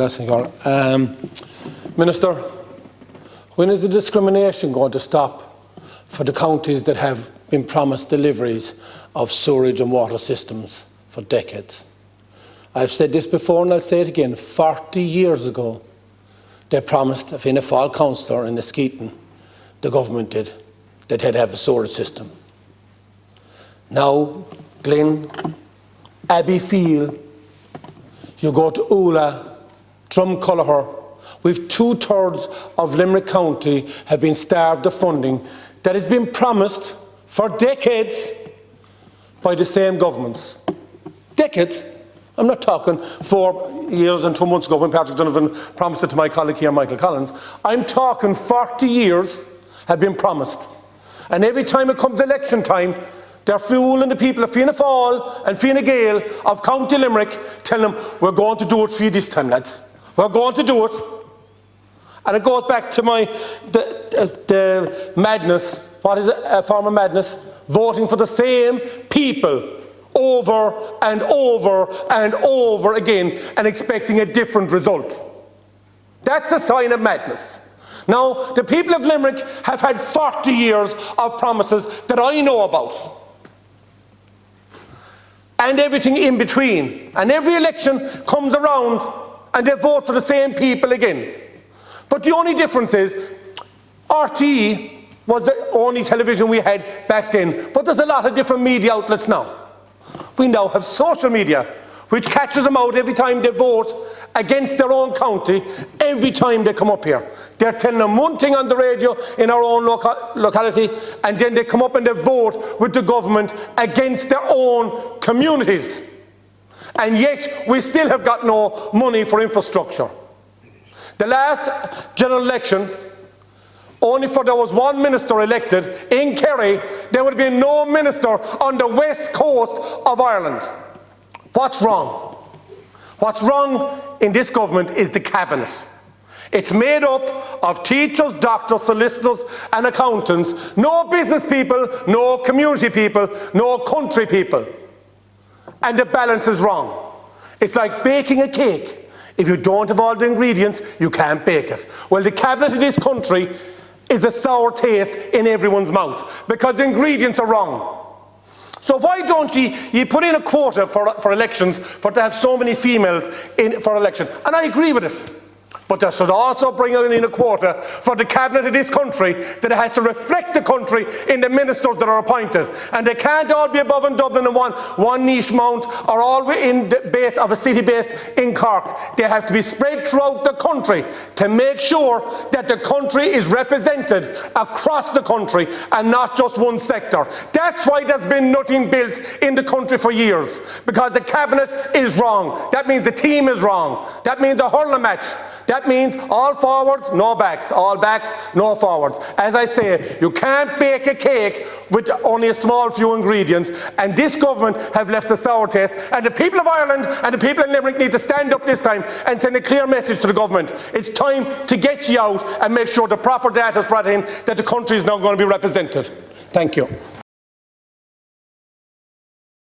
Minister, when is the discrimination going to stop for the counties that have been promised deliveries of sewerage and water systems for decades? I've said this before and I'll say it again. 40 years ago, they promised a Fianna Fáil councillor in Skeeton, the government did, that they'd have a sewerage system. Now, Glen, Abbeyfield, you go to Ula, Drumculliher, we've 2/3 of Limerick County have been starved of funding that has been promised for decades by the same governments. Decades. I'm not talking 4 years and 2 months ago when Patrick Donovan promised it to my colleague here, Michael Collins. I'm talking 40 years have been promised. And every time it comes election time, they're fooling the people of Fianna Fáil and Fine Gael of County Limerick, telling them, we're going to do it for you this time, lads. We're going to do it. And it goes back to the madness, what is it, a form of madness? Voting for the same people over and over and over again and expecting a different result. That's a sign of madness. Now, the people of Limerick have had 40 years of promises that I know about. And everything in between. And every election comes around and they vote for the same people again. But the only difference is RTE was the only television we had back then. But there's a lot of different media outlets now. We now have social media, which catches them out every time they vote against their own county, every time they come up here. They're telling them one thing on the radio in our own locality, and then they come up and they vote with the government against their own communities. And yet, we still have got no money for infrastructure. The last general election, only for there was one minister elected in Kerry, there would have been no minister on the west coast of Ireland. What's wrong? What's wrong in this government is the cabinet. It's made up of teachers, doctors, solicitors and accountants. No business people, no community people, no country people. And the balance is wrong. It's like baking a cake. If you don't have all the ingredients, you can't bake it. Well, the cabinet of this country is a sour taste in everyone's mouth because the ingredients are wrong. So why don't you put in a quota for elections to have so many females in for election? And I agree with it. But they should also bring in a quota for the cabinet of this country that it has to reflect the country in the ministers that are appointed. And they can't all be above in Dublin in one niche mount or all in the base of a city based in Cork. They have to be spread throughout the country to make sure that the country is represented across the country and not just one sector. That's why there's been nothing built in the country for years, because the cabinet is wrong. That means the team is wrong. That means a hurling match. That means all forwards, no backs. All backs, no forwards. As I say, you can't bake a cake with only a small few ingredients, and this government have left a sour taste, and the people of Ireland and the people in Limerick need to stand up this time and send a clear message to the government. It's time to get you out and make sure the proper data is brought in that the country is now going to be represented. Thank you.